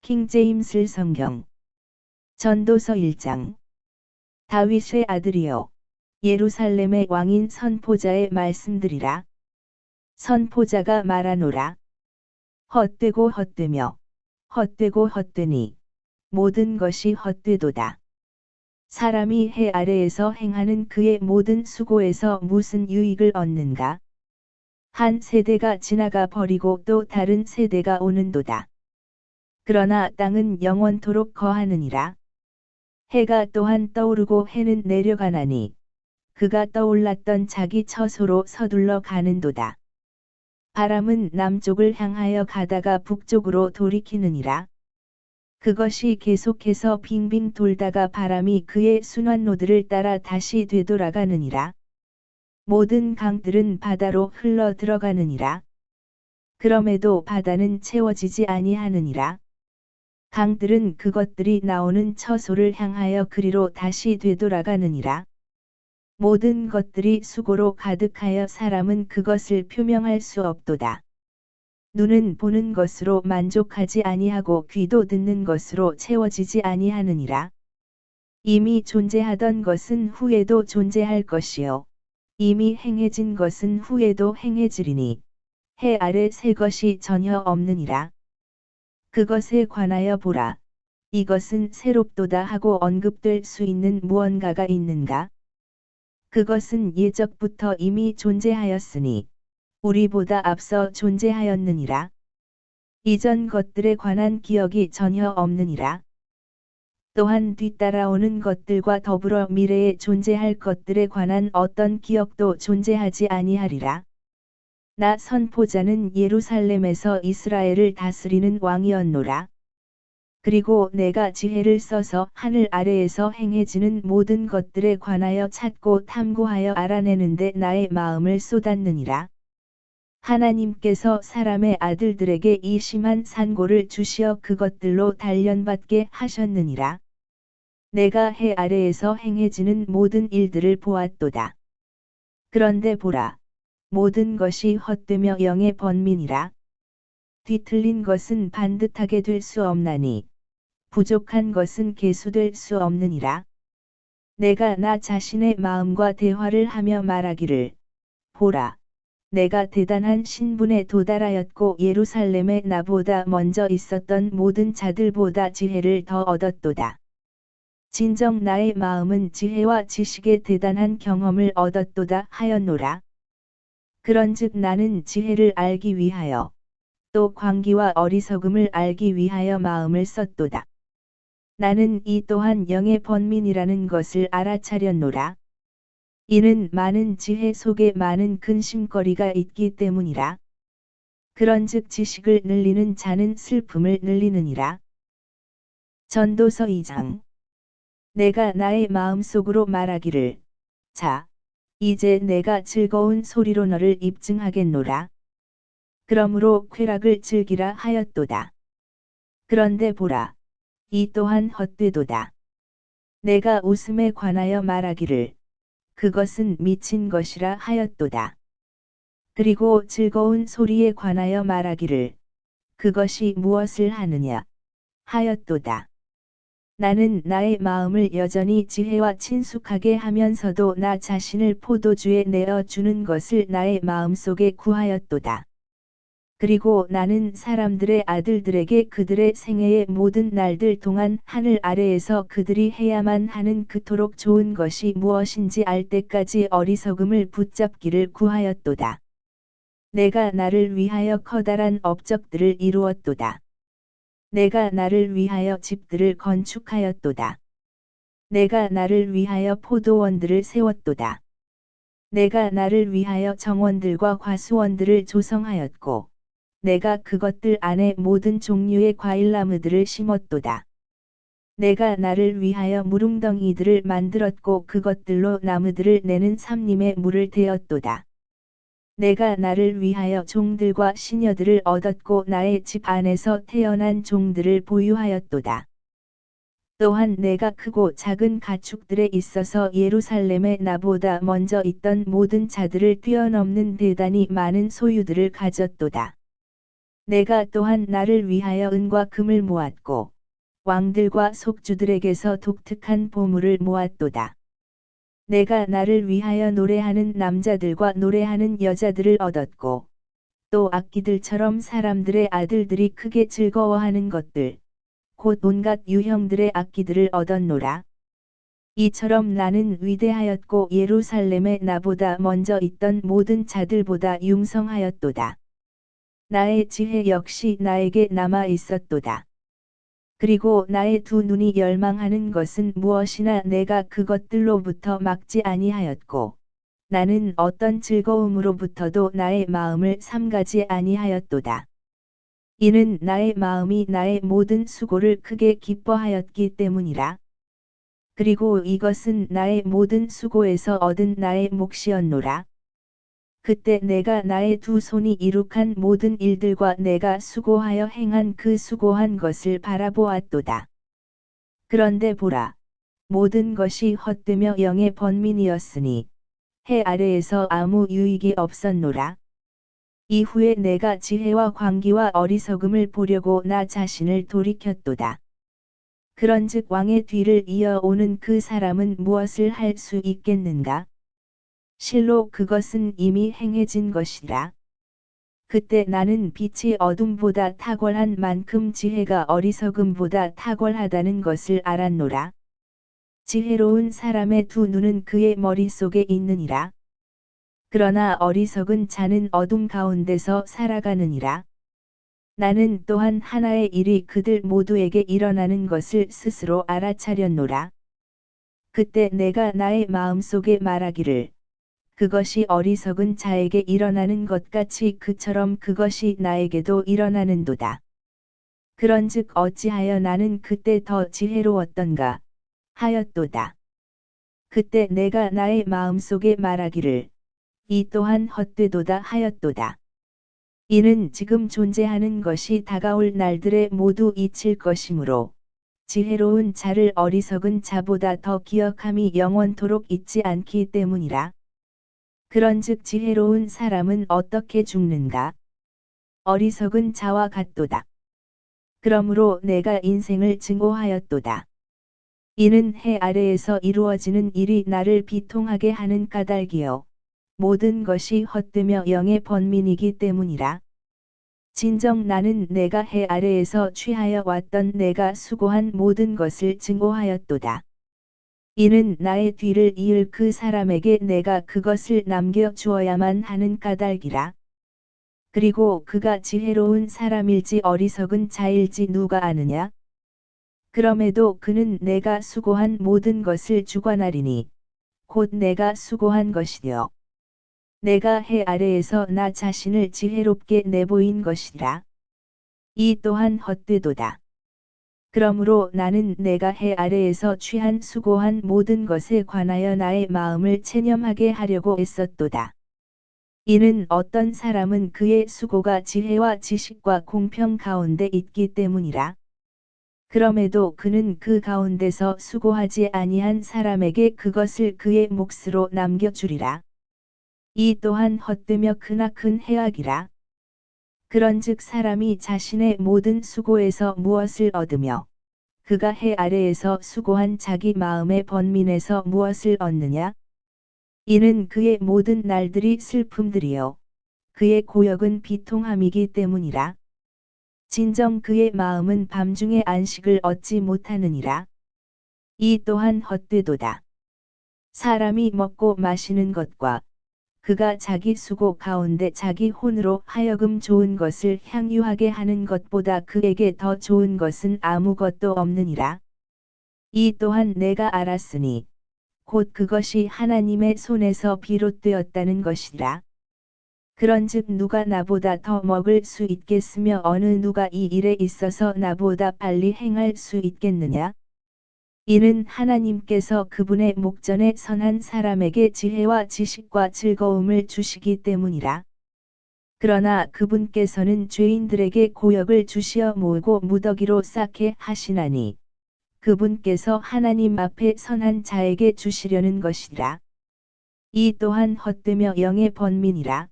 킹제임스 성경. 전도서 1장. 다윗의 아들이여, 예루살렘의 왕인 선포자의 말씀들이라. 선포자가 말하노라. 헛되고 헛되며 헛되고 헛되니 모든 것이 헛되도다. 사람이 해 아래에서 행하는 그의 모든 수고에서 무슨 유익을 얻는가? 한 세대가 지나가 버리고 또 다른 세대가 오는도다. 그러나 땅은 영원토록 거하느니라. 해가 또한 떠오르고 해는 내려가나니 그가 떠올랐던 자기 처소로 서둘러 가는도다. 바람은 남쪽을 향하여 가다가 북쪽으로 돌이키느니라. 그것이 계속해서 빙빙 돌다가 바람이 그의 순환로들을 따라 다시 되돌아가느니라. 모든 강들은 바다로 흘러 들어가느니라. 그럼에도 바다는 채워지지 아니하느니라. 강들은 그것들이 나오는 처소를 향하여 그리로 다시 되돌아가느니라. 모든 것들이 수고로 가득하여 사람은 그것을 표명할 수 없도다. 눈은 보는 것으로 만족하지 아니하고 귀도 듣는 것으로 채워지지 아니하느니라. 이미 존재하던 것은 후에도 존재할 것이요 이미 행해진 것은 후에도 행해지리니 해 아래 새 것이 전혀 없느니라. 그것에 관하여 보라. 이것은 새롭도다 하고 언급될 수 있는 무언가가 있는가? 그것은 예적부터 이미 존재하였으니 우리보다 앞서 존재하였느니라. 이전 것들에 관한 기억이 전혀 없느니라. 또한 뒤따라오는 것들과 더불어 미래에 존재할 것들에 관한 어떤 기억도 존재하지 아니하리라. 나 선포자는 예루살렘에서 이스라엘을 다스리는 왕이었노라. 그리고 내가 지혜를 써서 하늘 아래에서 행해지는 모든 것들에 관하여 찾고 탐구하여 알아내는데 나의 마음을 쏟았느니라. 하나님께서 사람의 아들들에게 이 심한 산고를 주시어 그것들로 단련받게 하셨느니라. 내가 해 아래에서 행해지는 모든 일들을 보았도다. 그런데 보라. 모든 것이 헛되며 영의 번민이라. 뒤틀린 것은 반듯하게 될 수 없나니 부족한 것은 계수될 수 없느니라. 내가 나 자신의 마음과 대화를 하며 말하기를 보라. 내가 대단한 신분에 도달하였고 예루살렘에 나보다 먼저 있었던 모든 자들보다 지혜를 더 얻었도다. 진정 나의 마음은 지혜와 지식의 대단한 경험을 얻었도다 하였노라. 그런즉 나는 지혜를 알기 위하여 또 광기와 어리석음을 알기 위하여 마음을 썼도다. 나는 이 또한 영의 번민이라는 것을 알아차렸노라. 이는 많은 지혜 속에 많은 근심거리가 있기 때문이라. 그런즉 지식을 늘리는 자는 슬픔을 늘리느니라. 전도서 2장. 내가 나의 마음속으로 말하기를 자, 이제 내가 즐거운 소리로 너를 입증하겠노라. 그러므로 쾌락을 즐기라 하였도다. 그런데 보라. 이 또한 헛되도다. 내가 웃음에 관하여 말하기를 그것은 미친 것이라 하였도다. 그리고 즐거운 소리에 관하여 말하기를 그것이 무엇을 하느냐 하였도다. 나는 나의 마음을 여전히 지혜와 친숙하게 하면서도 나 자신을 포도주에 내어 주는 것을 나의 마음속에 구하였도다. 그리고 나는 사람들의 아들들에게 그들의 생애의 모든 날들 동안 하늘 아래에서 그들이 해야만 하는 그토록 좋은 것이 무엇인지 알 때까지 어리석음을 붙잡기를 구하였도다. 내가 나를 위하여 커다란 업적들을 이루었도다. 내가 나를 위하여 집들을 건축하였도다. 내가 나를 위하여 포도원들을 세웠도다. 내가 나를 위하여 정원들과 과수원들을 조성하였고 내가 그것들 안에 모든 종류의 과일나무들을 심었도다. 내가 나를 위하여 무릉덩이들을 만들었고 그것들로 나무들을 내는 삼림의 물을 대었도다. 내가 나를 위하여 종들과 시녀들을 얻었고 나의 집 안에서 태어난 종들을 보유하였도다. 또한 내가 크고 작은 가축들에 있어서 예루살렘에 나보다 먼저 있던 모든 자들을 뛰어넘는 대단히 많은 소유들을 가졌도다. 내가 또한 나를 위하여 은과 금을 모았고 왕들과 속주들에게서 독특한 보물을 모았도다. 내가 나를 위하여 노래하는 남자들과 노래하는 여자들을 얻었고 또 악기들처럼 사람들의 아들들이 크게 즐거워하는 것들 곧 온갖 유형들의 악기들을 얻었노라. 이처럼 나는 위대하였고 예루살렘에 나보다 먼저 있던 모든 자들보다 융성하였도다. 나의 지혜 역시 나에게 남아 있었도다. 그리고 나의 두 눈이 열망하는 것은 무엇이나 내가 그것들로부터 막지 아니하였고 나는 어떤 즐거움으로부터도 나의 마음을 삼가지 아니하였도다. 이는 나의 마음이 나의 모든 수고를 크게 기뻐하였기 때문이라. 그리고 이것은 나의 모든 수고에서 얻은 나의 몫이었노라. 그때 내가 나의 두 손이 이룩한 모든 일들과 내가 수고하여 행한 그 수고한 것을 바라보았도다. 그런데 보라, 모든 것이 헛되며 영의 번민이었으니 해 아래에서 아무 유익이 없었노라. 이후에 내가 지혜와 광기와 어리석음을 보려고 나 자신을 돌이켰도다. 그런즉 왕의 뒤를 이어오는 그 사람은 무엇을 할 수 있겠는가? 실로 그것은 이미 행해진 것이라. 그때 나는 빛이 어둠보다 탁월한 만큼 지혜가 어리석음보다 탁월하다는 것을 알았노라. 지혜로운 사람의 두 눈은 그의 머릿속에 있느니라. 그러나 어리석은 자는 어둠 가운데서 살아가느니라. 나는 또한 하나의 일이 그들 모두에게 일어나는 것을 스스로 알아차렸노라. 그때 내가 나의 마음속에 말하기를 그것이 어리석은 자에게 일어나는 것 같이 그처럼 그것이 나에게도 일어나는도다. 그런즉 어찌하여 나는 그때 더 지혜로웠던가 하였도다. 그때 내가 나의 마음속에 말하기를 이 또한 헛되도다 하였도다. 이는 지금 존재하는 것이 다가올 날들에 모두 잊힐 것이므로 지혜로운 자를 어리석은 자보다 더 기억함이 영원토록 잊지 않기 때문이라. 그런즉 지혜로운 사람은 어떻게 죽는가? 어리석은 자와 같도다. 그러므로 내가 인생을 증오하였도다. 이는 해 아래에서 이루어지는 일이 나를 비통하게 하는 까닭이요. 모든 것이 헛되며 영의 번민이기 때문이라. 진정 나는 내가 해 아래에서 취하여 왔던 내가 수고한 모든 것을 증오하였도다. 이는 나의 뒤를 이을 그 사람에게 내가 그것을 남겨 주어야만 하는 까닭이라. 그리고 그가 지혜로운 사람일지 어리석은 자일지 누가 아느냐? 그럼에도 그는 내가 수고한 모든 것을 주관하리니 곧 내가 수고한 것이요. 내가 해 아래에서 나 자신을 지혜롭게 내보인 것이라. 이 또한 헛되도다. 그러므로 나는 내가 해 아래에서 취한 수고한 모든 것에 관하여 나의 마음을 체념하게 하려고 애썼도다. 이는 어떤 사람은 그의 수고가 지혜와 지식과 공평 가운데 있기 때문이라. 그럼에도 그는 그 가운데서 수고하지 아니한 사람에게 그것을 그의 몫으로 남겨주리라. 이 또한 헛되며 크나큰 해악이라. 그런즉 사람이 자신의 모든 수고에서 무엇을 얻으며 그가 해 아래에서 수고한 자기 마음의 번민에서 무엇을 얻느냐? 이는 그의 모든 날들이 슬픔들이요. 그의 고역은 비통함이기 때문이라. 진정 그의 마음은 밤중에 안식을 얻지 못하느니라. 이 또한 헛되도다. 사람이 먹고 마시는 것과 그가 자기 수고 가운데 자기 혼으로 하여금 좋은 것을 향유하게 하는 것보다 그에게 더 좋은 것은 아무것도 없느니라. 이 또한 내가 알았으니 곧 그것이 하나님의 손에서 비롯되었다는 것이라. 그런즉 누가 나보다 더 먹을 수 있겠으며 어느 누가 이 일에 있어서 나보다 빨리 행할 수 있겠느냐? 이는 하나님께서 그분의 목전에 선한 사람에게 지혜와 지식과 즐거움을 주시기 때문이라. 그러나 그분께서는 죄인들에게 고역을 주시어 모으고 무더기로 쌓게 하시나니 그분께서 하나님 앞에 선한 자에게 주시려는 것이라. 이 또한 헛되며 영의 번민이라.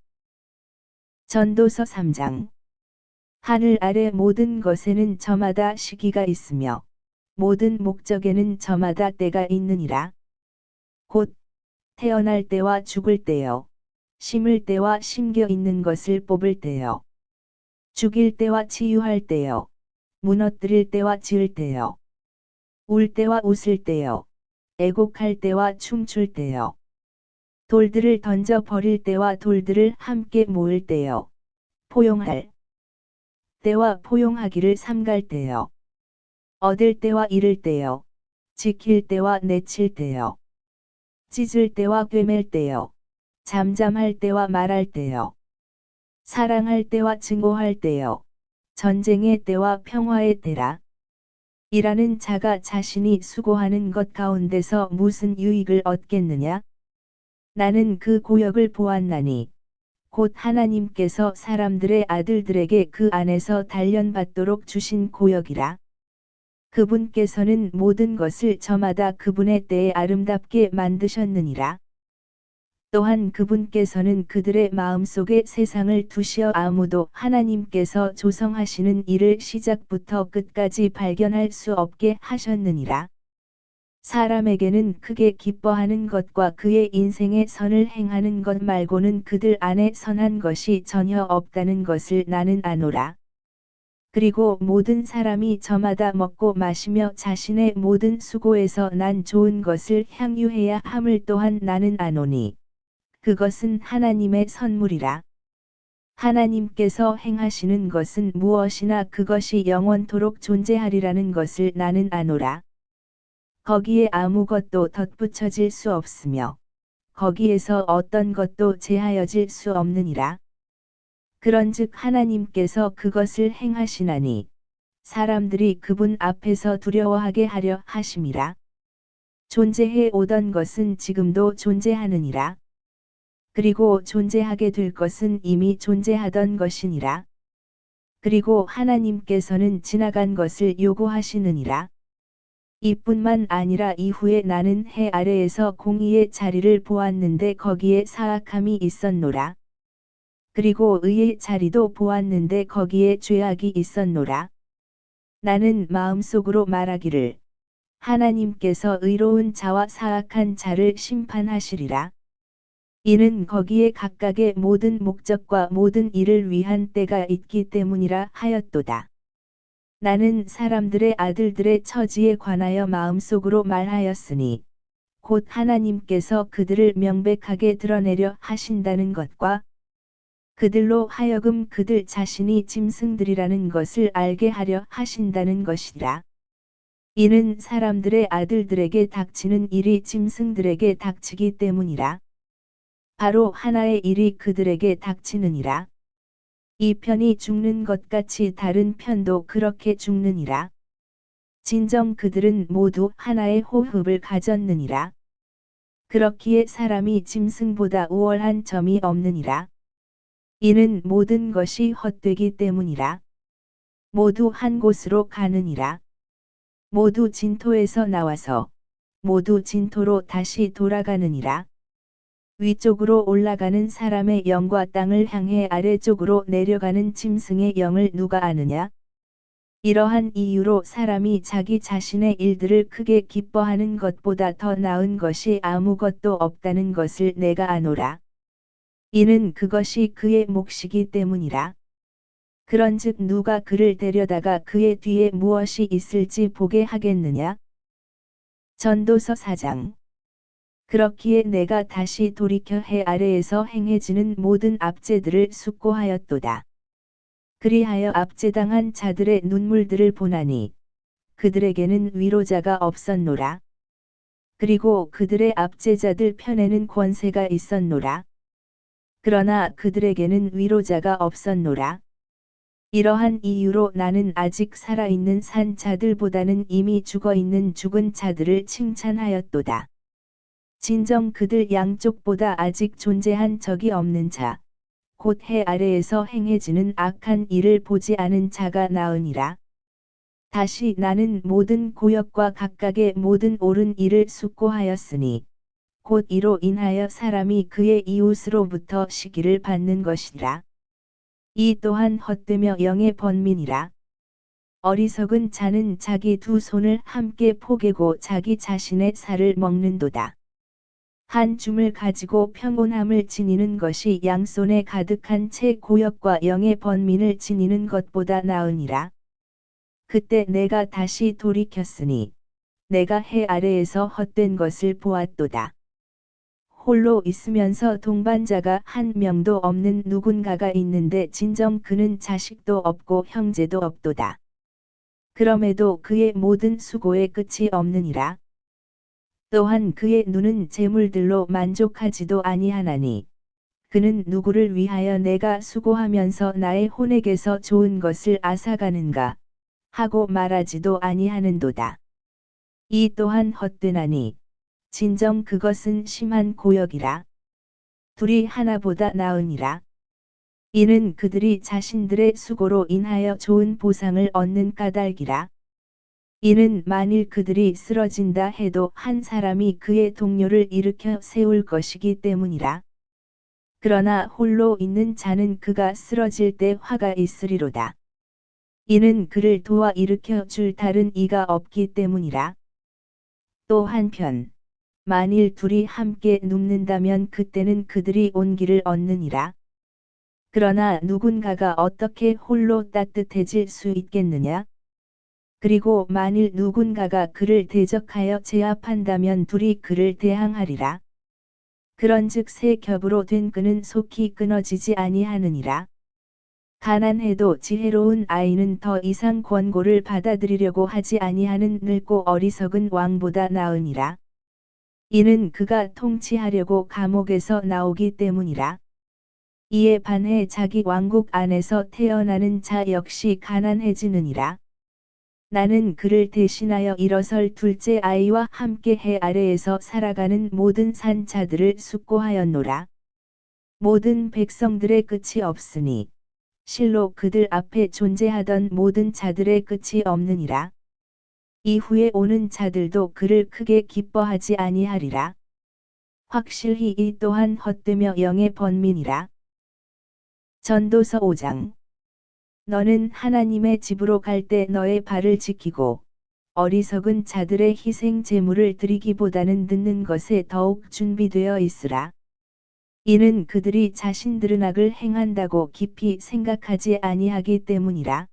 전도서 3장. 하늘 아래 모든 것에는 저마다 시기가 있으며 모든 목적에는 저마다 때가 있느니라. 곧 태어날 때와 죽을 때요, 심을 때와 심겨 있는 것을 뽑을 때요, 죽일 때와 치유할 때요, 무너뜨릴 때와 지을 때요, 울 때와 웃을 때요, 애곡할 때와 춤출 때요, 돌들을 던져 버릴 때와 돌들을 함께 모을 때요, 포용할 때와 포용하기를 삼갈 때요, 얻을 때와 잃을 때요, 지킬 때와 내칠 때요, 찢을 때와 꿰맬 때요, 잠잠할 때와 말할 때요, 사랑할 때와 증오할 때요, 전쟁의 때와 평화의 때라. 이라는 자가 자신이 수고하는 것 가운데서 무슨 유익을 얻겠느냐? 나는 그 고역을 보았나니 곧 하나님께서 사람들의 아들들에게 그 안에서 단련받도록 주신 고역이라. 그분께서는 모든 것을 저마다 그분의 때에 아름답게 만드셨느니라. 또한 그분께서는 그들의 마음속에 세상을 두시어 아무도 하나님께서 조성하시는 일을 시작부터 끝까지 발견할 수 없게 하셨느니라. 사람에게는 크게 기뻐하는 것과 그의 인생에 선을 행하는 것 말고는 그들 안에 선한 것이 전혀 없다는 것을 나는 아노라. 그리고 모든 사람이 저마다 먹고 마시며 자신의 모든 수고에서 난 좋은 것을 향유해야 함을 또한 나는 아노니 그것은 하나님의 선물이라. 하나님께서 행하시는 것은 무엇이나 그것이 영원토록 존재하리라는 것을 나는 아노라. 거기에 아무것도 덧붙여질 수 없으며 거기에서 어떤 것도 제하여질 수 없느니라. 그런즉 하나님께서 그것을 행하시나니 사람들이 그분 앞에서 두려워하게 하려 하심이라. 존재해 오던 것은 지금도 존재하느니라. 그리고 존재하게 될 것은 이미 존재하던 것이니라. 그리고 하나님께서는 지나간 것을 요구하시느니라. 이뿐만 아니라 이후에 나는 해 아래에서 공의의 자리를 보았는데 거기에 사악함이 있었노라. 그리고 의의 자리도 보았는데 거기에 죄악이 있었노라. 나는 마음속으로 말하기를 하나님께서 의로운 자와 사악한 자를 심판하시리라. 이는 거기에 각각의 모든 목적과 모든 일을 위한 때가 있기 때문이라 하였도다. 나는 사람들의 아들들의 처지에 관하여 마음속으로 말하였으니 곧 하나님께서 그들을 명백하게 드러내려 하신다는 것과 그들로 하여금 그들 자신이 짐승들이라는 것을 알게 하려 하신다는 것이라. 이는 사람들의 아들들에게 닥치는 일이 짐승들에게 닥치기 때문이라. 바로 하나의 일이 그들에게 닥치느니라. 이 편이 죽는 것 같이 다른 편도 그렇게 죽느니라. 진정 그들은 모두 하나의 호흡을 가졌느니라. 그렇기에 사람이 짐승보다 우월한 점이 없느니라. 이는 모든 것이 헛되기 때문이라. 모두 한 곳으로 가느니라. 모두 진토에서 나와서 모두 진토로 다시 돌아가느니라. 위쪽으로 올라가는 사람의 영과 땅을 향해 아래쪽으로 내려가는 짐승의 영을 누가 아느냐? 이러한 이유로 사람이 자기 자신의 일들을 크게 기뻐하는 것보다 더 나은 것이 아무것도 없다는 것을 내가 아노라. 이는 그것이 그의 몫이기 때문이라. 그런즉 누가 그를 데려다가 그의 뒤에 무엇이 있을지 보게 하겠느냐? 전도서 4장. 그렇기에 내가 다시 돌이켜 해 아래에서 행해지는 모든 압제들을 숙고하였도다. 그리하여 압제당한 자들의 눈물들을 보나니 그들에게는 위로자가 없었노라. 그리고 그들의 압제자들 편에는 권세가 있었노라. 그러나 그들에게는 위로자가 없었노라. 이러한 이유로 나는 아직 살아있는 산 자들보다는 이미 죽어있는 죽은 자들을 칭찬하였도다. 진정 그들 양쪽보다 아직 존재한 적이 없는 자, 곧 해 아래에서 행해지는 악한 일을 보지 않은 자가 나으니라. 다시 나는 모든 고역과 각각의 모든 옳은 일을 숙고하였으니 곧 이로 인하여 사람이 그의 이웃으로부터 시기를 받는 것이라. 이 또한 헛되며 영의 번민이라. 어리석은 자는 자기 두 손을 함께 포개고 자기 자신의 살을 먹는도다. 한 줌을 가지고 평온함을 지니는 것이 양손에 가득한 채 고역과 영의 번민을 지니는 것보다 나으니라. 그때 내가 다시 돌이켰으니 내가 해 아래에서 헛된 것을 보았도다. 홀로 있으면서 동반자가 한 명도 없는 누군가가 있는데 진정 그는 자식도 없고 형제도 없도다. 그럼에도 그의 모든 수고에 끝이 없느니라. 또한 그의 눈은 재물들로 만족하지도 아니하나니 그는 누구를 위하여 내가 수고하면서 나의 혼액에서 좋은 것을 앗아가는가 하고 말하지도 아니하는도다. 이 또한 헛되나니 진정 그것은 심한 고역이라. 둘이 하나보다 나으니라. 이는 그들이 자신들의 수고로 인하여 좋은 보상을 얻는 까닭이라. 이는 만일 그들이 쓰러진다 해도 한 사람이 그의 동료를 일으켜 세울 것이기 때문이라. 그러나 홀로 있는 자는 그가 쓰러질 때 화가 있으리로다. 이는 그를 도와 일으켜 줄 다른 이가 없기 때문이라. 또 한편 만일 둘이 함께 눕는다면 그때는 그들이 온기를 얻느니라. 그러나 누군가가 어떻게 홀로 따뜻해질 수 있겠느냐? 그리고 만일 누군가가 그를 대적하여 제압한다면 둘이 그를 대항하리라. 그런즉 세 겹으로 된 끈은 속히 끊어지지 아니하느니라. 가난해도 지혜로운 아이는 더 이상 권고를 받아들이려고 하지 아니하는 늙고 어리석은 왕보다 나으니라. 이는 그가 통치하려고 감옥에서 나오기 때문이라. 이에 반해 자기 왕국 안에서 태어나는 자 역시 가난해지느니라. 나는 그를 대신하여 일어설 둘째 아이와 함께 해 아래에서 살아가는 모든 산자들을 숙고하였노라. 모든 백성들의 끝이 없으니 실로 그들 앞에 존재하던 모든 자들의 끝이 없느니라. 이후에 오는 자들도 그를 크게 기뻐하지 아니하리라. 확실히 이 또한 헛되며 영의 번민이라. 전도서 5장. 너는 하나님의 집으로 갈 때 너의 발을 지키고 어리석은 자들의 희생 제물을 드리기보다는 듣는 것에 더욱 준비되어 있으라. 이는 그들이 자신들은 악을 행한다고 깊이 생각하지 아니하기 때문이라.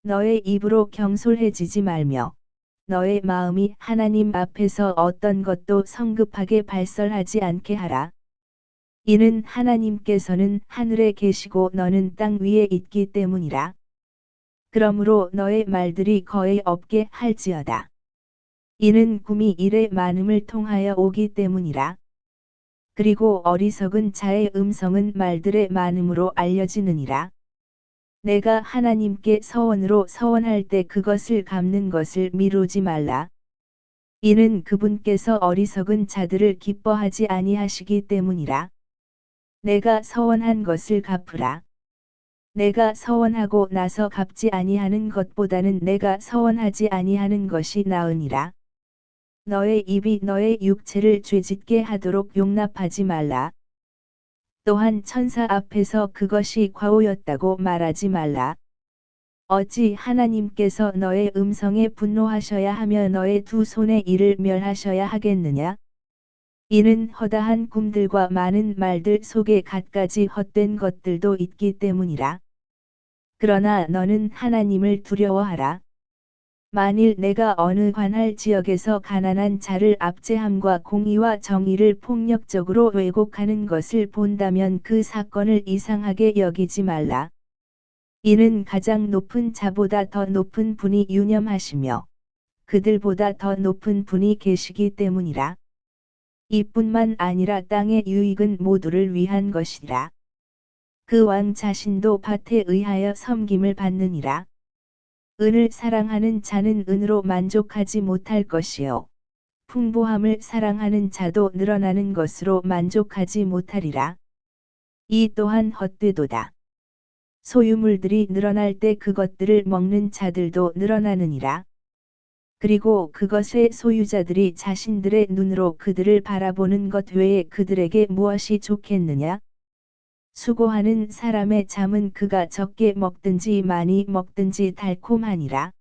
너의 입으로 경솔해지지 말며 너의 마음이 하나님 앞에서 어떤 것도 성급하게 발설하지 않게 하라. 이는 하나님께서는 하늘에 계시고 너는 땅 위에 있기 때문이라. 그러므로 너의 말들이 거의 없게 할지어다. 이는 꿈이 일의 많음을 통하여 오기 때문이라. 그리고 어리석은 자의 음성은 말들의 많음으로 알려지느니라. 내가 하나님께 서원으로 서원할 때 그것을 갚는 것을 미루지 말라. 이는 그분께서 어리석은 자들을 기뻐하지 아니하시기 때문이라. 내가 서원한 것을 갚으라. 내가 서원하고 나서 갚지 아니하는 것보다는 내가 서원하지 아니하는 것이 나으니라. 너의 입이 너의 육체를 죄짓게 하도록 용납하지 말라. 또한 천사 앞에서 그것이 과오였다고 말하지 말라. 어찌 하나님께서 너의 음성에 분노하셔야 하며 너의 두 손의 일을 멸하셔야 하겠느냐? 이는 허다한 꿈들과 많은 말들 속에 갖가지 헛된 것들도 있기 때문이라. 그러나 너는 하나님을 두려워하라. 만일 내가 어느 관할 지역에서 가난한 자를 압제함과 공의와 정의를 폭력적으로 왜곡하는 것을 본다면 그 사건을 이상하게 여기지 말라. 이는 가장 높은 자보다 더 높은 분이 유념하시며 그들보다 더 높은 분이 계시기 때문이라. 이뿐만 아니라 땅의 유익은 모두를 위한 것이라. 그 왕 자신도 밭에 의하여 섬김을 받느니라. 은을 사랑하는 자는 은으로 만족하지 못할 것이요 풍부함을 사랑하는 자도 늘어나는 것으로 만족하지 못하리라. 이 또한 헛되도다. 소유물들이 늘어날 때 그것들을 먹는 자들도 늘어나느니라. 그리고 그것의 소유자들이 자신들의 눈으로 그들을 바라보는 것 외에 그들에게 무엇이 좋겠느냐? 수고하는 사람의 잠은 그가 적게 먹든지 많이 먹든지 달콤하니라.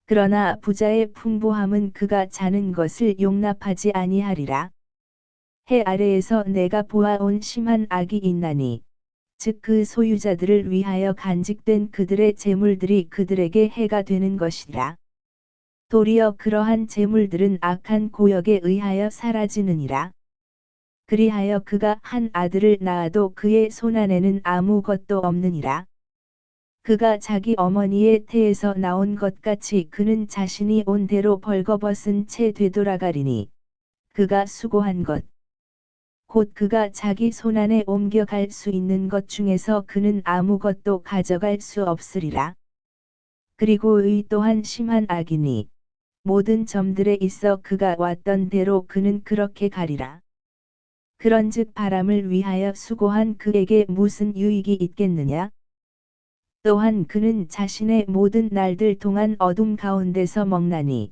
그러나 부자의 풍부함은 그가 자는 것을 용납하지 아니하리라. 해 아래에서 내가 보아온 심한 악이 있나니 즉 그 소유자들을 위하여 간직된 그들의 재물들이 그들에게 해가 되는 것이라. 도리어 그러한 재물들은 악한 고역에 의하여 사라지느니라. 그리하여 그가 한 아들을 낳아도 그의 손안에는 아무것도 없느니라. 그가 자기 어머니의 태에서 나온 것 같이 그는 자신이 온 대로 벌거벗은 채 되돌아가리니 그가 수고한 것 곧 그가 자기 손안에 옮겨갈 수 있는 것 중에서 그는 아무것도 가져갈 수 없으리라. 그리고 의 또한 심한 악이니 모든 점들에 있어 그가 왔던 대로 그는 그렇게 가리라. 그런즉 바람을 위하여 수고한 그에게 무슨 유익이 있겠느냐? 또한 그는 자신의 모든 날들 동안 어둠 가운데서 먹나니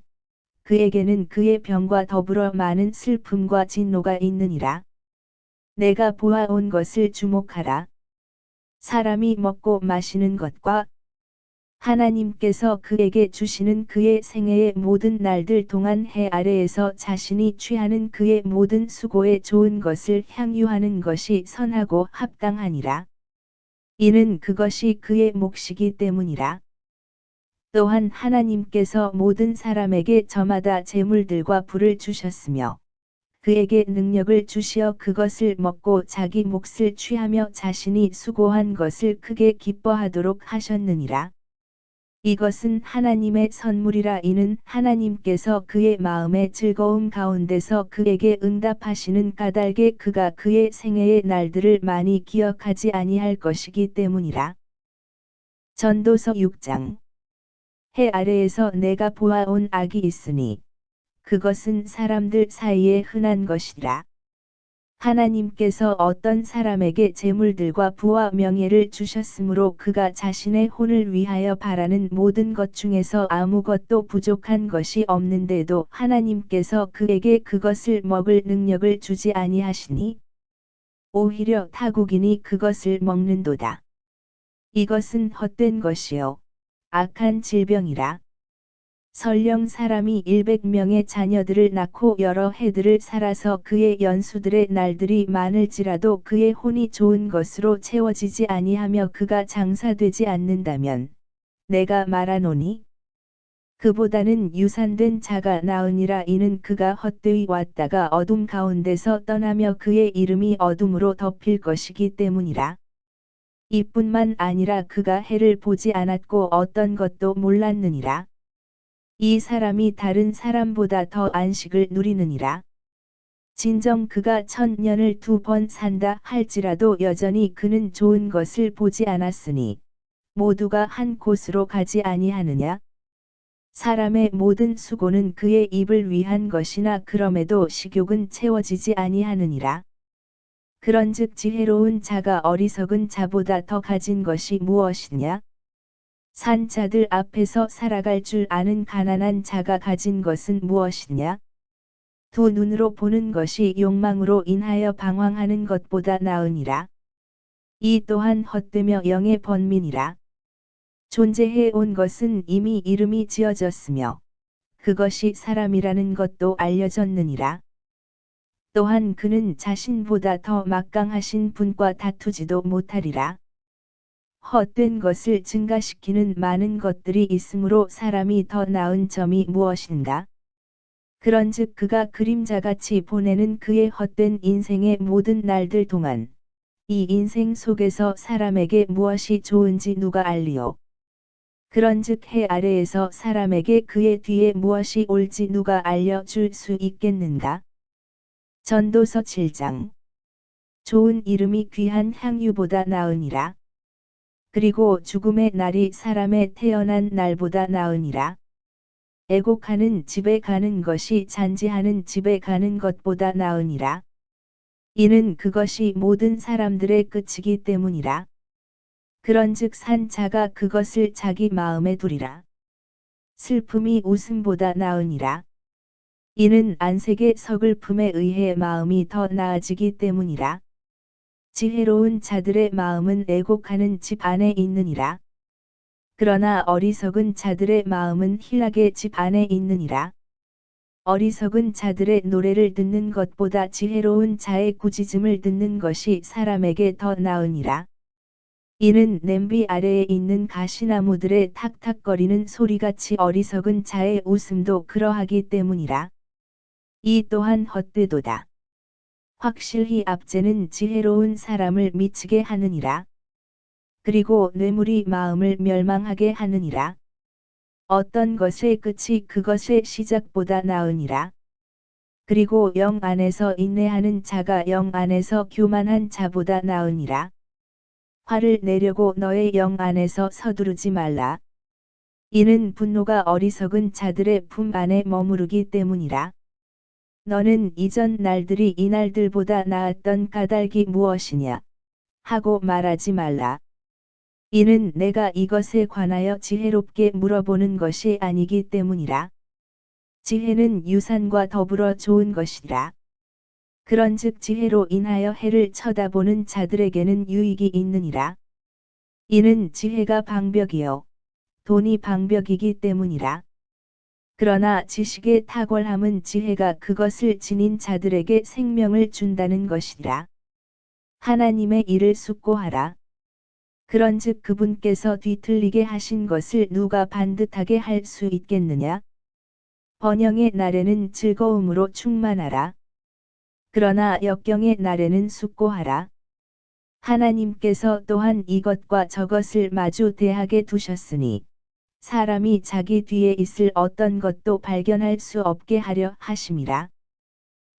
그에게는 그의 병과 더불어 많은 슬픔과 진노가 있느니라. 내가 보아온 것을 주목하라. 사람이 먹고 마시는 것과 하나님께서 그에게 주시는 그의 생애의 모든 날들 동안 해 아래에서 자신이 취하는 그의 모든 수고에 좋은 것을 향유하는 것이 선하고 합당하니라. 이는 그것이 그의 몫이기 때문이라. 또한 하나님께서 모든 사람에게 저마다 재물들과 부를 주셨으며 그에게 능력을 주시어 그것을 먹고 자기 몫을 취하며 자신이 수고한 것을 크게 기뻐하도록 하셨느니라. 이것은 하나님의 선물이라. 이는 하나님께서 그의 마음의 즐거움 가운데서 그에게 응답하시는 까닭에 그가 그의 생애의 날들을 많이 기억하지 아니할 것이기 때문이라. 전도서 6장. 해 아래에서 내가 보아온 악이 있으니 그것은 사람들 사이에 흔한 것이라. 하나님께서 어떤 사람에게 재물들과 부와 명예를 주셨으므로 그가 자신의 혼을 위하여 바라는 모든 것 중에서 아무것도 부족한 것이 없는데도 하나님께서 그에게 그것을 먹을 능력을 주지 아니하시니 오히려 타국인이 그것을 먹는도다. 이것은 헛된 것이요 악한 질병이라. 설령 사람이 100명의 자녀들을 낳고 여러 해들을 살아서 그의 연수들의 날들이 많을지라도 그의 혼이 좋은 것으로 채워지지 아니하며 그가 장사되지 않는다면 내가 말하노니 그보다는 유산된 자가 나으니라. 이는 그가 헛되이 왔다가 어둠 가운데서 떠나며 그의 이름이 어둠으로 덮일 것이기 때문이라. 이뿐만 아니라 그가 해를 보지 않았고 어떤 것도 몰랐느니라. 이 사람이 다른 사람보다 더 안식을 누리느니라. 진정 그가 1000년을 2번 산다 할지라도 여전히 그는 좋은 것을 보지 않았으니 모두가 한 곳으로 가지 아니하느냐. 사람의 모든 수고는 그의 입을 위한 것이나 그럼에도 식욕은 채워지지 아니하느니라. 그런즉 지혜로운 자가 어리석은 자보다 더 가진 것이 무엇이냐? 산 자들 앞에서 살아갈 줄 아는 가난한 자가 가진 것은 무엇이냐? 두 눈으로 보는 것이 욕망으로 인하여 방황하는 것보다 나으니라. 이 또한 헛되며 영의 번민이라. 존재해 온 것은 이미 이름이 지어졌으며 그것이 사람이라는 것도 알려졌느니라. 또한 그는 자신보다 더 막강하신 분과 다투지도 못하리라. 헛된 것을 증가시키는 많은 것들이 있으므로 사람이 더 나은 점이 무엇인가? 그런즉 그가 그림자같이 보내는 그의 헛된 인생의 모든 날들 동안 이 인생 속에서 사람에게 무엇이 좋은지 누가 알리오? 그런즉 해 아래에서 사람에게 그의 뒤에 무엇이 올지 누가 알려줄 수 있겠는가? 전도서 7장. 좋은 이름이 귀한 향유보다 나으니라. 그리고 죽음의 날이 사람의 태어난 날보다 나으니라. 애곡하는 집에 가는 것이 잔지하는 집에 가는 것보다 나으니라. 이는 그것이 모든 사람들의 끝이기 때문이라. 그런즉 산 자가 그것을 자기 마음에 두리라. 슬픔이 웃음보다 나으니라. 이는 안색의 서글픔에 의해 마음이 더 나아지기 때문이라. 지혜로운 자들의 마음은 애곡하는 집 안에 있느니라. 그러나 어리석은 자들의 마음은 희락의 집 안에 있느니라. 어리석은 자들의 노래를 듣는 것보다 지혜로운 자의 꾸짖음을 듣는 것이 사람에게 더 나으니라. 이는 냄비 아래에 있는 가시나무들의 탁탁거리는 소리같이 어리석은 자의 웃음도 그러하기 때문이라. 이 또한 헛되도다. 확실히 압제는 지혜로운 사람을 미치게 하느니라. 그리고 뇌물이 마음을 멸망하게 하느니라. 어떤 것의 끝이 그것의 시작보다 나으니라. 그리고 영 안에서 인내하는 자가 영 안에서 교만한 자보다 나으니라. 화를 내려고 너의 영 안에서 서두르지 말라. 이는 분노가 어리석은 자들의 품 안에 머무르기 때문이라. 너는 이전 날들이 이 날들보다 나았던 까닭이 무엇이냐 하고 말하지 말라. 이는 내가 이것에 관하여 지혜롭게 물어보는 것이 아니기 때문이라. 지혜는 유산과 더불어 좋은 것이라. 그런즉 지혜로 인하여 해를 쳐다보는 자들에게는 유익이 있느니라. 이는 지혜가 방벽이요 돈이 방벽이기 때문이라. 그러나 지식의 탁월함은 지혜가 그것을 지닌 자들에게 생명을 준다는 것이라. 하나님의 일을 숙고하라. 그런즉 그분께서 뒤틀리게 하신 것을 누가 반듯하게 할 수 있겠느냐? 번영의 날에는 즐거움으로 충만하라. 그러나 역경의 날에는 숙고하라. 하나님께서 또한 이것과 저것을 마주 대하게 두셨으니 사람이 자기 뒤에 있을 어떤 것도 발견할 수 없게 하려 하심이라.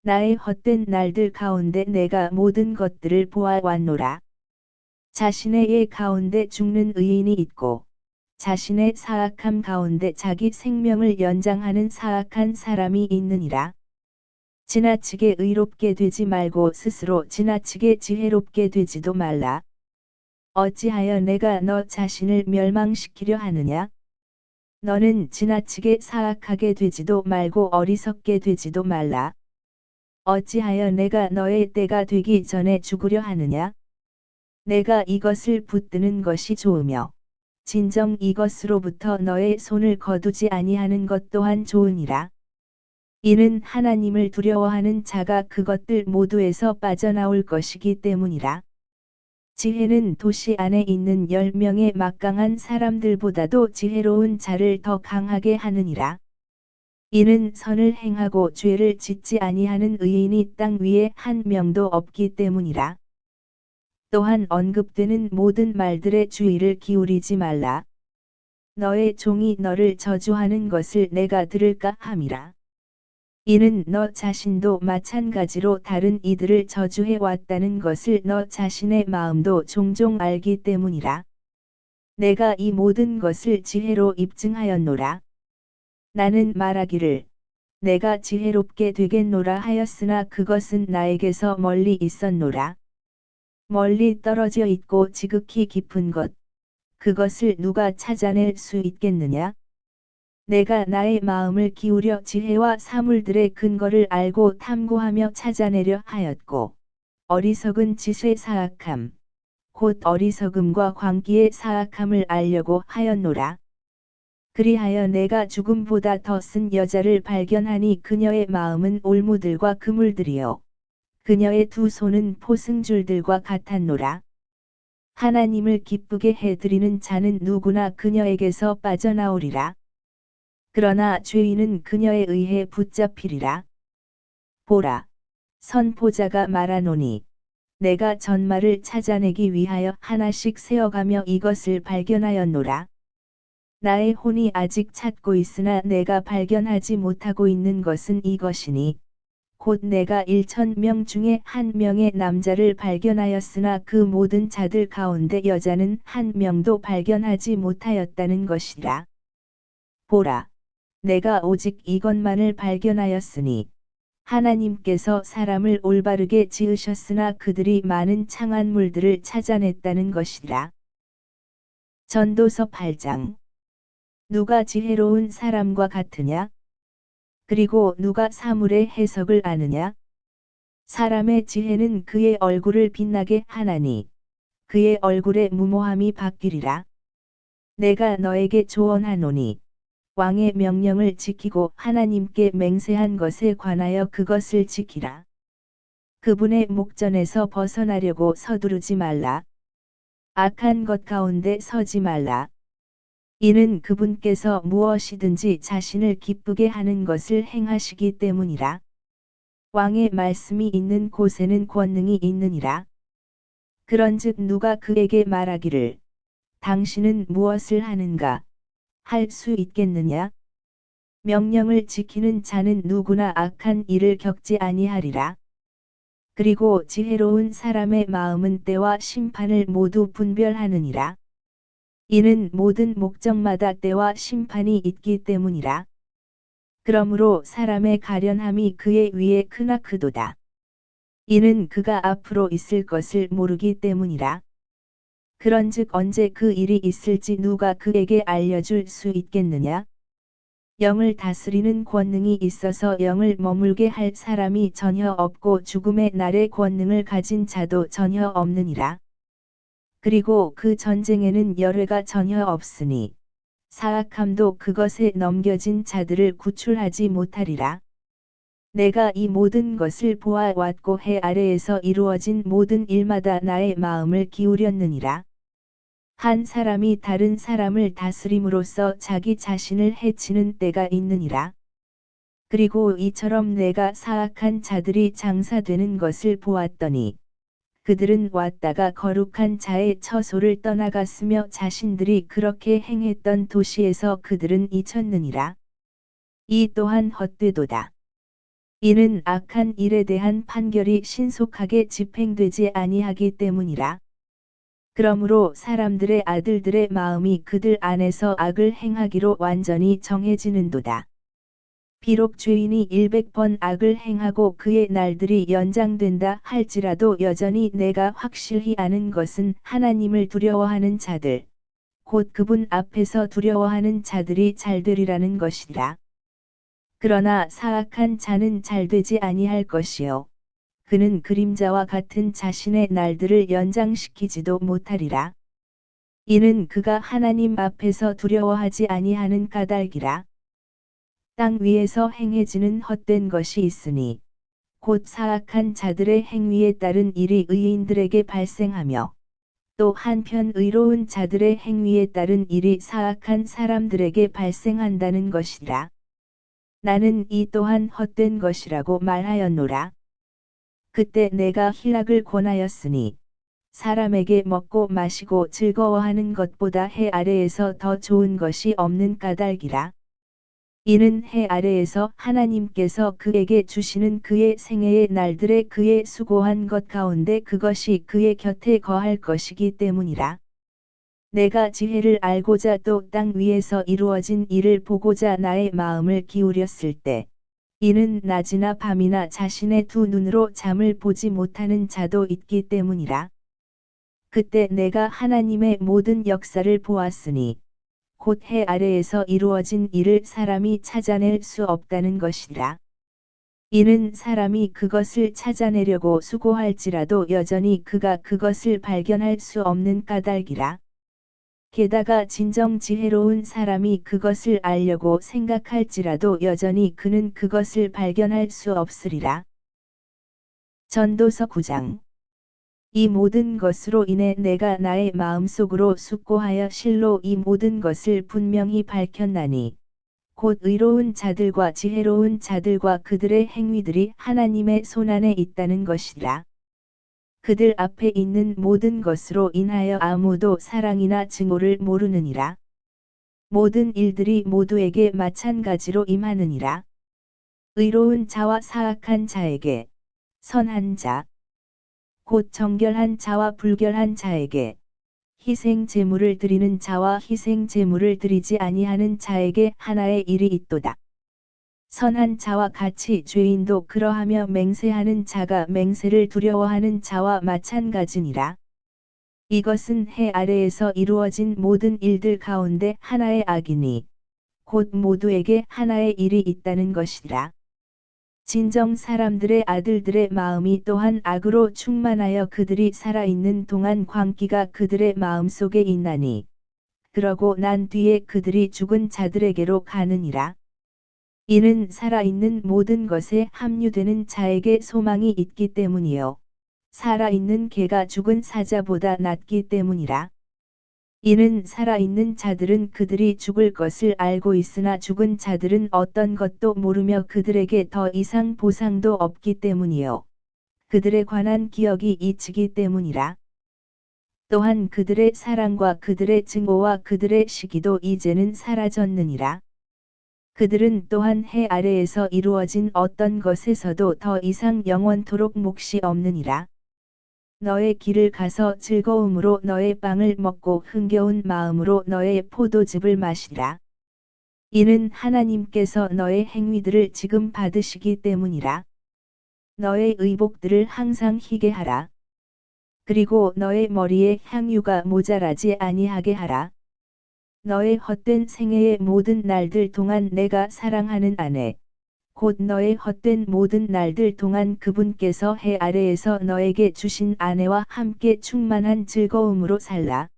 나의 헛된 날들 가운데 내가 모든 것들을 보아왔노라. 자신의 예 가운데 죽는 의인이 있고 자신의 사악함 가운데 자기 생명을 연장하는 사악한 사람이 있느니라. 지나치게 의롭게 되지 말고 스스로 지나치게 지혜롭게 되지도 말라. 어찌하여 내가 너 자신을 멸망시키려 하느냐? 너는 지나치게 사악하게 되지도 말고 어리석게 되지도 말라. 어찌하여 내가 너의 때가 되기 전에 죽으려 하느냐? 내가 이것을 붙드는 것이 좋으며 진정 이것으로부터 너의 손을 거두지 아니하는 것 또한 좋으니라. 이는 하나님을 두려워하는 자가 그것들 모두에서 빠져나올 것이기 때문이라. 지혜는 도시 안에 있는 10명의 막강한 사람들보다도 지혜로운 자를 더 강하게 하느니라. 이는 선을 행하고 죄를 짓지 아니하는 의인이 땅 위에 한 명도 없기 때문이라. 또한 언급되는 모든 말들의 주의를 기울이지 말라. 너의 종이 너를 저주하는 것을 내가 들을까 함이라. 이는 너 자신도 마찬가지로 다른 이들을 저주해 왔다는 것을 너 자신의 마음도 종종 알기 때문이라. 내가 이 모든 것을 지혜로 입증하였노라. 나는 말하기를 내가 지혜롭게 되겠노라 하였으나 그것은 나에게서 멀리 있었노라. 멀리 떨어져 있고 지극히 깊은 것, 그것을 누가 찾아낼 수 있겠느냐? 내가 나의 마음을 기울여 지혜와 사물들의 근거를 알고 탐구하며 찾아내려 하였고, 어리석은 짓의 사악함, 곧 어리석음과 광기의 사악함을 알려고 하였노라. 그리하여 내가 죽음보다 더 쓴 여자를 발견하니 그녀의 마음은 올무들과 그물들이요. 그녀의 두 손은 포승줄들과 같았노라. 하나님을 기쁘게 해드리는 자는 누구나 그녀에게서 빠져나오리라. 그러나 죄인은 그녀에 의해 붙잡히리라. 보라, 선포자가 말하노니 내가 전말을 찾아내기 위하여 하나씩 세어가며 이것을 발견하였노라. 나의 혼이 아직 찾고 있으나 내가 발견하지 못하고 있는 것은 이것이니 곧 내가 1000명 중에 한 명의 남자를 발견하였으나 그 모든 자들 가운데 여자는 한 명도 발견하지 못하였다는 것이라. 보라, 내가 오직 이것만을 발견하였으니 하나님께서 사람을 올바르게 지으셨으나 그들이 많은 창한물들을 찾아냈다는 것이라. 전도서 8장. 누가 지혜로운 사람과 같으냐? 그리고 누가 사물의 해석을 아느냐? 사람의 지혜는 그의 얼굴을 빛나게 하나니 그의 얼굴의 무모함이 바뀌리라. 내가 너에게 조언하노니 왕의 명령을 지키고 하나님께 맹세한 것에 관하여 그것을 지키라. 그분의 목전에서 벗어나려고 서두르지 말라. 악한 것 가운데 서지 말라. 이는 그분께서 무엇이든지 자신을 기쁘게 하는 것을 행하시기 때문이라. 왕의 말씀이 있는 곳에는 권능이 있느니라. 그런즉 누가 그에게 말하기를 당신은 무엇을 하는가 할 수 있겠느냐? 명령을 지키는 자는 누구나 악한 일을 겪지 아니하리라. 그리고 지혜로운 사람의 마음은 때와 심판을 모두 분별하느니라. 이는 모든 목적마다 때와 심판이 있기 때문이라. 그러므로 사람의 가련함이 그의 위에 크나크도다. 이는 그가 앞으로 있을 것을 모르기 때문이라. 그런즉 언제 그 일이 있을지 누가 그에게 알려줄 수 있겠느냐? 영을 다스리는 권능이 있어서 영을 머물게 할 사람이 전혀 없고 죽음의 날의 권능을 가진 자도 전혀 없느니라. 그리고 그 전쟁에는 열외가 전혀 없으니 사악함도 그것에 넘겨진 자들을 구출하지 못하리라. 내가 이 모든 것을 보아왔고 해 아래에서 이루어진 모든 일마다 나의 마음을 기울였느니라. 한 사람이 다른 사람을 다스림으로써 자기 자신을 해치는 때가 있느니라. 그리고 이처럼 내가 사악한 자들이 장사되는 것을 보았더니 그들은 왔다가 거룩한 자의 처소를 떠나갔으며 자신들이 그렇게 행했던 도시에서 그들은 잊혔느니라. 이 또한 헛되도다. 이는 악한 일에 대한 판결이 신속하게 집행되지 아니하기 때문이라. 그러므로 사람들의 아들들의 마음이 그들 안에서 악을 행하기로 완전히 정해지는도다. 비록 죄인이 100번 악을 행하고 그의 날들이 연장된다 할지라도 여전히 내가 확실히 아는 것은 하나님을 두려워하는 자들, 곧 그분 앞에서 두려워하는 자들이 잘되리라는 것이라. 그러나 사악한 자는 잘되지 아니할 것이요. 그는 그림자와 같은 자신의 날들을 연장시키지도 못하리라. 이는 그가 하나님 앞에서 두려워하지 아니하는 까닭이라. 땅 위에서 행해지는 헛된 것이 있으니 곧 사악한 자들의 행위에 따른 일이 의인들에게 발생하며 또 한편 의로운 자들의 행위에 따른 일이 사악한 사람들에게 발생한다는 것이라. 나는 이 또한 헛된 것이라고 말하였노라. 그때 내가 희락을 권하였으니 사람에게 먹고 마시고 즐거워하는 것보다 해 아래에서 더 좋은 것이 없는 까닭이라. 이는 해 아래에서 하나님께서 그에게 주시는 그의 생애의 날들에 그의 수고한 것 가운데 그것이 그의 곁에 거할 것이기 때문이라. 내가 지혜를 알고자 또 땅 위에서 이루어진 일을 보고자 나의 마음을 기울였을 때 이는 낮이나 밤이나 자신의 두 눈으로 잠을 보지 못하는 자도 있기 때문이라. 그때 내가 하나님의 모든 역사를 보았으니 곧 해 아래에서 이루어진 일을 사람이 찾아낼 수 없다는 것이라. 이는 사람이 그것을 찾아내려고 수고할지라도 여전히 그가 그것을 발견할 수 없는 까닭이라. 게다가 진정 지혜로운 사람이 그것을 알려고 생각할지라도 여전히 그는 그것을 발견할 수 없으리라. 전도서 9장. 이 모든 것으로 인해 내가 나의 마음속으로 숙고하여 실로 이 모든 것을 분명히 밝혔나니 곧 의로운 자들과 지혜로운 자들과 그들의 행위들이 하나님의 손안에 있다는 것이라. 그들 앞에 있는 모든 것으로 인하여 아무도 사랑이나 증오를 모르느니라. 모든 일들이 모두에게 마찬가지로 임하느니라. 의로운 자와 사악한 자에게, 선한 자, 곧 정결한 자와 불결한 자에게, 희생 제물을 드리는 자와 희생 제물을 드리지 아니하는 자에게 하나의 일이 있도다. 선한 자와 같이 죄인도 그러하며 맹세하는 자가 맹세를 두려워하는 자와 마찬가지니라. 이것은 해 아래에서 이루어진 모든 일들 가운데 하나의 악이니 곧 모두에게 하나의 일이 있다는 것이라. 진정 사람들의 아들들의 마음이 또한 악으로 충만하여 그들이 살아있는 동안 광기가 그들의 마음속에 있나니 그러고 난 뒤에 그들이 죽은 자들에게로 가느니라. 이는 살아있는 모든 것에 합류되는 자에게 소망이 있기 때문이요. 살아있는 개가 죽은 사자보다 낫기 때문이라. 이는 살아있는 자들은 그들이 죽을 것을 알고 있으나 죽은 자들은 어떤 것도 모르며 그들에게 더 이상 보상도 없기 때문이요. 그들에 관한 기억이 잊히기 때문이라. 또한 그들의 사랑과 그들의 증오와 그들의 시기도 이제는 사라졌느니라. 그들은 또한 해 아래에서 이루어진 어떤 것에서도 더 이상 영원토록 몫이 없느니라. 너의 길을 가서 즐거움으로 너의 빵을 먹고 흥겨운 마음으로 너의 포도즙을 마시라. 이는 하나님께서 너의 행위들을 지금 받으시기 때문이라. 너의 의복들을 항상 희게 하라. 그리고 너의 머리에 향유가 모자라지 아니하게 하라. 너의 헛된 생애의 모든 날들 동안 내가 사랑하는 아내, 곧 너의 헛된 모든 날들 동안 그분께서 해 아래에서 너에게 주신 아내와 함께 충만한 즐거움으로 살라.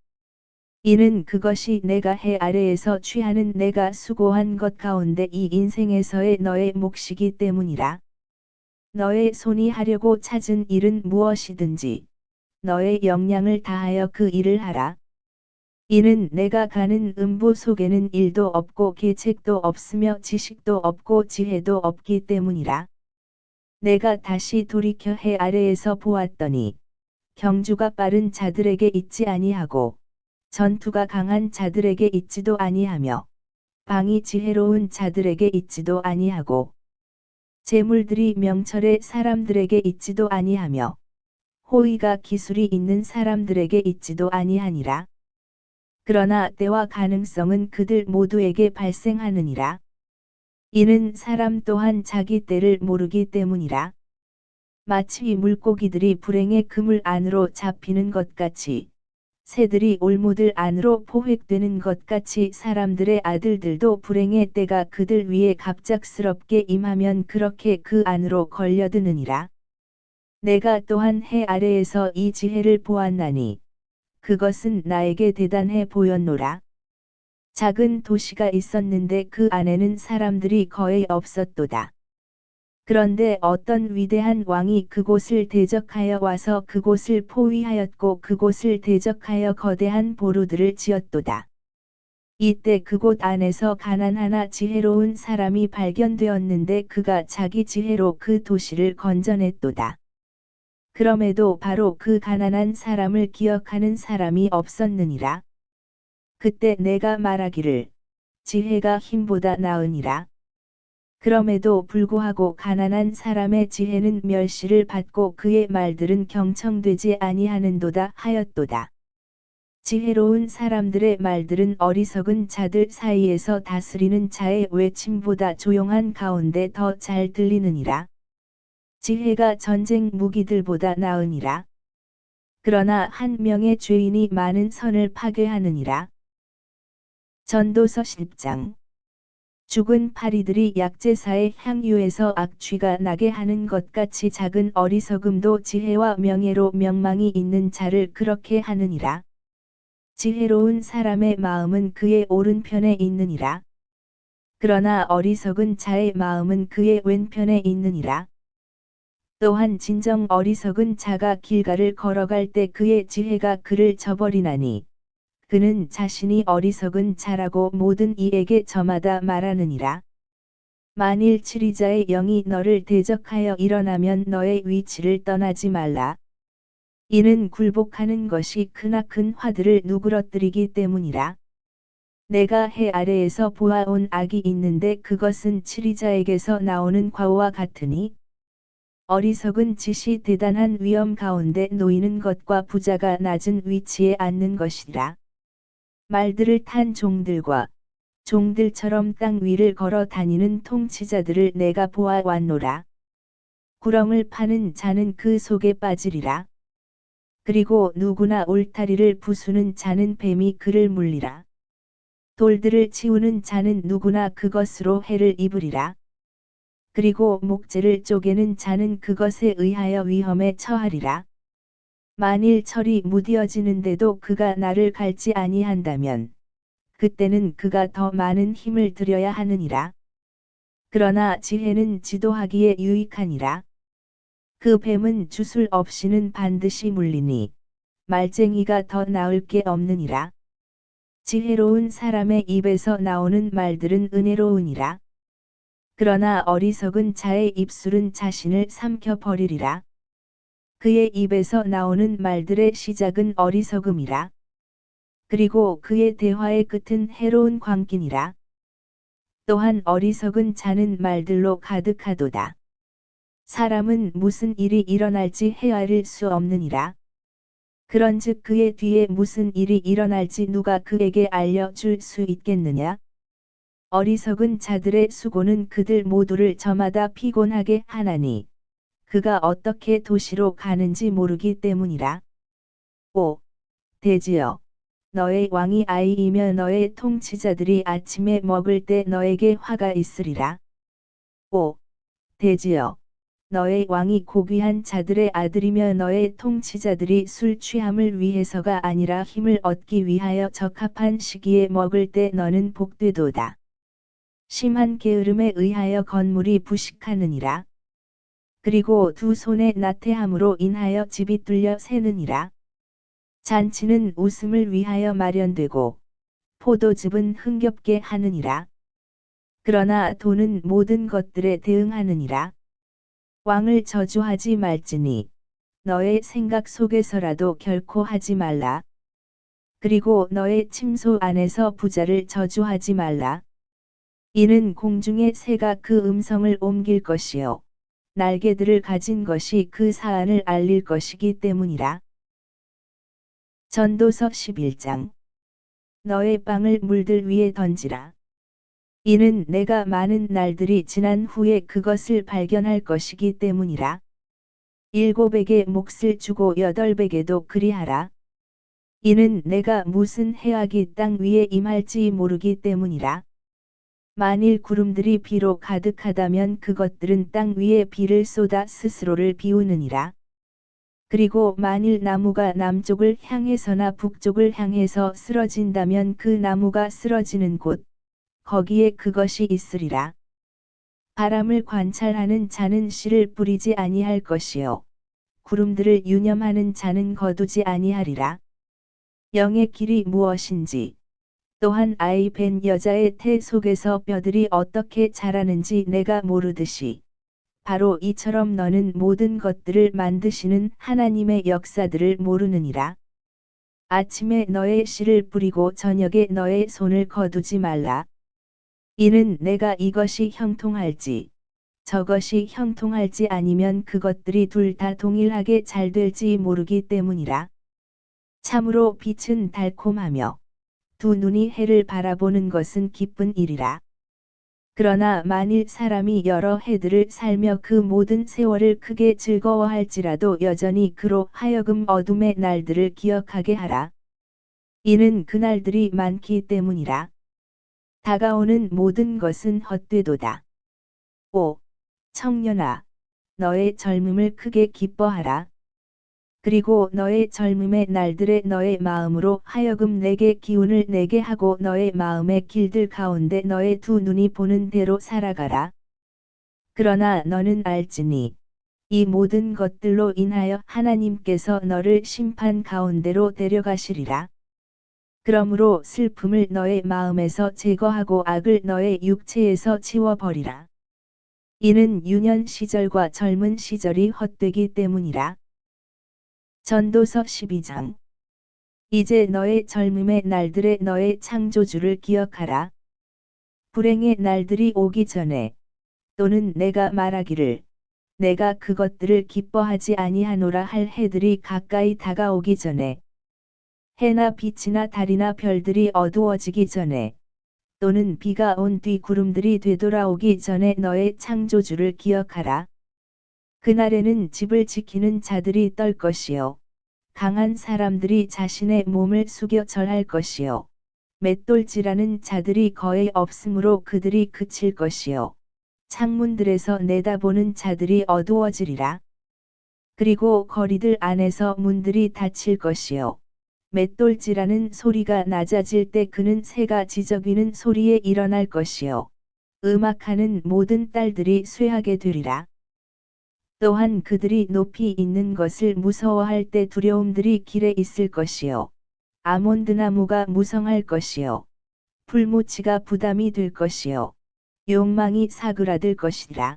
이는 그것이 내가 해 아래에서 취하는 내가 수고한 것 가운데 이 인생에서의 너의 몫이기 때문이라. 너의 손이 하려고 찾은 일은 무엇이든지 너의 역량을 다하여 그 일을 하라. 이는 내가 가는 음부 속에는 일도 없고 계책도 없으며 지식도 없고 지혜도 없기 때문이라. 내가 다시 돌이켜 해 아래에서 보았더니 경주가 빠른 자들에게 있지 아니하고 전투가 강한 자들에게 있지도 아니하며 방이 지혜로운 자들에게 있지도 아니하고 재물들이 명철의 사람들에게 있지도 아니하며 호의가 기술이 있는 사람들에게 있지도 아니하니라. 그러나 때와 가능성은 그들 모두에게 발생하느니라. 이는 사람 또한 자기 때를 모르기 때문이라. 마치 물고기들이 불행의 그물 안으로 잡히는 것 같이 새들이 올무들 안으로 포획되는 것 같이 사람들의 아들들도 불행의 때가 그들 위에 갑작스럽게 임하면 그렇게 그 안으로 걸려드느니라. 내가 또한 해 아래에서 이 지혜를 보았나니 그것은 나에게 대단해 보였노라. 작은 도시가 있었는데 그 안에는 사람들이 거의 없었도다. 그런데 어떤 위대한 왕이 그곳을 대적하여 와서 그곳을 포위하였고 그곳을 대적하여 거대한 보루들을 지었도다. 이때 그곳 안에서 가난하나 지혜로운 사람이 발견되었는데 그가 자기 지혜로 그 도시를 건져냈도다. 그럼에도 바로 그 가난한 사람을 기억하는 사람이 없었느니라. 그때 내가 말하기를 지혜가 힘보다 나으니라. 그럼에도 불구하고 가난한 사람의 지혜는 멸시를 받고 그의 말들은 경청되지 아니하는도다 하였도다. 지혜로운 사람들의 말들은 어리석은 자들 사이에서 다스리는 자의 외침보다 조용한 가운데 더 잘 들리느니라. 지혜가 전쟁 무기들보다 나으니라. 그러나 한 명의 죄인이 많은 선을 파괴하느니라. 전도서 10장. 죽은 파리들이 약제사의 향유에서 악취가 나게 하는 것 같이 작은 어리석음도 지혜와 명예로 명망이 있는 자를 그렇게 하느니라. 지혜로운 사람의 마음은 그의 오른편에 있느니라. 그러나 어리석은 자의 마음은 그의 왼편에 있느니라. 또한 진정 어리석은 자가 길가를 걸어갈 때 그의 지혜가 그를 저버리나니 그는 자신이 어리석은 자라고 모든 이에게 저마다 말하느니라. 만일 치리자의 영이 너를 대적하여 일어나면 너의 위치를 떠나지 말라. 이는 굴복하는 것이 크나큰 화들을 누그러뜨리기 때문이라. 내가 해 아래에서 보아온 악이 있는데 그것은 치리자에게서 나오는 과오와 같으니 어리석은 짓이 대단한 위험 가운데 놓이는 것과 부자가 낮은 위치에 앉는 것이라. 말들을 탄 종들과 종들처럼 땅 위를 걸어 다니는 통치자들을 내가 보아왔노라. 구렁을 파는 자는 그 속에 빠지리라. 그리고 누구나 울타리를 부수는 자는 뱀이 그를 물리라. 돌들을 치우는 자는 누구나 그것으로 해를 입으리라. 그리고 목재를 쪼개는 자는 그것에 의하여 위험에 처하리라. 만일 철이 무뎌지는데도 그가 나를 갈지 아니한다면 그때는 그가 더 많은 힘을 들여야 하느니라. 그러나 지혜는 지도하기에 유익하니라. 그 뱀은 주술 없이는 반드시 물리니 말쟁이가 더 나을 게 없느니라. 지혜로운 사람의 입에서 나오는 말들은 은혜로우니라. 그러나 어리석은 자의 입술은 자신을 삼켜버리리라. 그의 입에서 나오는 말들의 시작은 어리석음이라. 그리고 그의 대화의 끝은 해로운 광기니라. 또한 어리석은 자는 말들로 가득하도다. 사람은 무슨 일이 일어날지 헤아릴 수 없느니라. 그런즉 그의 뒤에 무슨 일이 일어날지 누가 그에게 알려줄 수 있겠느냐? 어리석은 자들의 수고는 그들 모두를 저마다 피곤하게 하나니 그가 어떻게 도시로 가는지 모르기 때문이라. 5. 대지여, 너의 왕이 아이이며 너의 통치자들이 아침에 먹을 때 너에게 화가 있으리라. 5. 대지여, 너의 왕이 고귀한 자들의 아들이며 너의 통치자들이 술 취함을 위해서가 아니라 힘을 얻기 위하여 적합한 시기에 먹을 때 너는 복되도다. 심한 게으름에 의하여 건물이 부식하느니라. 그리고 두 손의 나태함으로 인하여 집이 뚫려 새느니라. 잔치는 웃음을 위하여 마련되고 포도즙은 흥겹게 하느니라. 그러나 돈은 모든 것들에 대응하느니라. 왕을 저주하지 말지니 너의 생각 속에서라도 결코 하지 말라. 그리고 너의 침소 안에서 부자를 저주하지 말라. 이는 공중의 새가 그 음성을 옮길 것이요 날개들을 가진 것이 그 사안을 알릴 것이기 때문이라. 전도서 11장. 너의 빵을 물들 위에 던지라. 이는 내가 많은 날들이 지난 후에 그것을 발견할 것이기 때문이라. 7에게 몫을 주고 8에게도 그리하라. 이는 내가 무슨 해악이 땅 위에 임할지 모르기 때문이라. 만일 구름들이 비로 가득하다면 그것들은 땅 위에 비를 쏟아 스스로를 비우느니라. 그리고 만일 나무가 남쪽을 향해서나 북쪽을 향해서 쓰러진다면 그 나무가 쓰러지는 곳, 거기에 그것이 있으리라. 바람을 관찰하는 자는 씨를 뿌리지 아니할 것이요 구름들을 유념하는 자는 거두지 아니하리라. 영의 길이 무엇인지, 또한 아이 벤 여자의 태 속에서 뼈들이 어떻게 자라는지 내가 모르듯이 바로 이처럼 너는 모든 것들을 만드시는 하나님의 역사들을 모르느니라. 아침에 너의 씨를 뿌리고 저녁에 너의 손을 거두지 말라. 이는 내가 이것이 형통할지 저것이 형통할지 아니면 그것들이 둘 다 동일하게 잘 될지 모르기 때문이라. 참으로 빛은 달콤하며 두 눈이 해를 바라보는 것은 기쁜 일이라. 그러나 만일 사람이 여러 해들을 살며 그 모든 세월을 크게 즐거워할지라도 여전히 그로 하여금 어둠의 날들을 기억하게 하라. 이는 그 날들이 많기 때문이라. 다가오는 모든 것은 헛되도다. 5. 청년아, 너의 젊음을 크게 기뻐하라. 그리고 너의 젊음의 날들에 너의 마음으로 하여금 내게 기운을 내게 하고 너의 마음의 길들 가운데 너의 두 눈이 보는 대로 살아가라. 그러나 너는 알지니 이 모든 것들로 인하여 하나님께서 너를 심판 가운데로 데려가시리라. 그러므로 슬픔을 너의 마음에서 제거하고 악을 너의 육체에서 지워버리라. 이는 유년 시절과 젊은 시절이 헛되기 때문이라. 전도서 12장. 이제 너의 젊음의 날들에 너의 창조주를 기억하라. 불행의 날들이 오기 전에 또는 내가 말하기를 내가 그것들을 기뻐하지 아니하노라 할 해들이 가까이 다가오기 전에 해나 빛이나 달이나 별들이 어두워지기 전에 또는 비가 온 뒤 구름들이 되돌아오기 전에 너의 창조주를 기억하라. 그날에는 집을 지키는 자들이 떨 것이요 강한 사람들이 자신의 몸을 숙여 절할 것이요 맷돌질하는 자들이 거의 없으므로 그들이 그칠 것이요 창문들에서 내다보는 자들이 어두워지리라. 그리고 거리들 안에서 문들이 닫힐 것이요. 맷돌질하는 소리가 낮아질 때 그는 새가 지저귀는 소리에 일어날 것이요. 음악하는 모든 딸들이 쇠하게 되리라. 또한 그들이 높이 있는 것을 무서워할 때 두려움들이 길에 있을 것이요. 아몬드 나무가 무성할 것이요. 풀무치가 부담이 될 것이요. 욕망이 사그라들 것이라.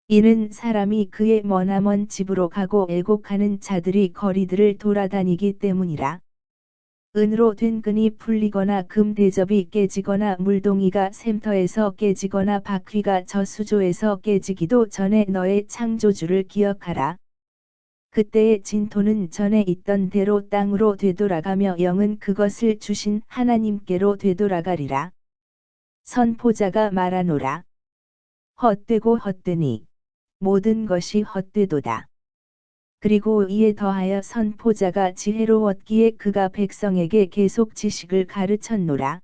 이는 사람이 그의 머나먼 집으로 가고 애곡하는 자들이 거리들을 돌아다니기 때문이라. 은으로 된 끈이 풀리거나 금 대접이 깨지거나 물동이가 샘터에서 깨지거나 바퀴가 저수조에서 깨지기도 전에 너의 창조주를 기억하라. 그때의 진토는 전에 있던 대로 땅으로 되돌아가며 영은 그것을 주신 하나님께로 되돌아가리라. 선포자가 말하노라. 헛되고 헛되니 모든 것이 헛되도다. 그리고 이에 더하여 선포자가 지혜로웠기에 그가 백성에게 계속 지식을 가르쳤노라.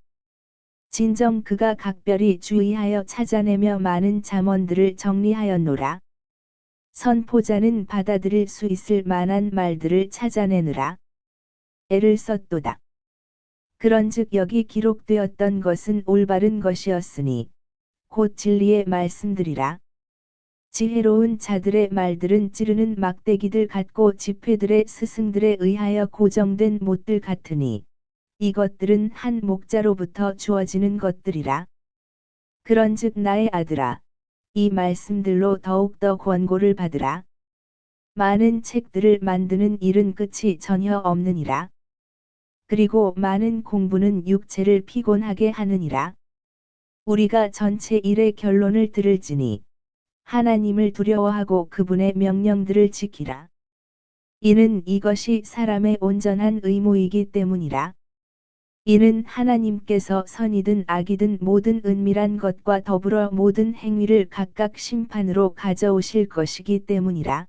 진정 그가 각별히 주의하여 찾아내며 많은 잠언들을 정리하였노라. 선포자는 받아들일 수 있을 만한 말들을 찾아내느라 애를 썼도다. 그런즉 여기 기록되었던 것은 올바른 것이었으니 곧 진리의 말씀들이라. 지혜로운 자들의 말들은 찌르는 막대기들 같고 지폐들의 스승들에 의하여 고정된 못들 같으니 이것들은 한 목자로부터 주어지는 것들이라. 그런즉 나의 아들아, 이 말씀들로 더욱더 권고를 받으라. 많은 책들을 만드는 일은 끝이 전혀 없느니라. 그리고 많은 공부는 육체를 피곤하게 하느니라. 우리가 전체 일의 결론을 들을지니 하나님을 두려워하고 그분의 명령들을 지키라. 이는 이것이 사람의 온전한 의무이기 때문이라. 이는 하나님께서 선이든 악이든 모든 은밀한 것과 더불어 모든 행위를 각각 심판으로 가져오실 것이기 때문이라.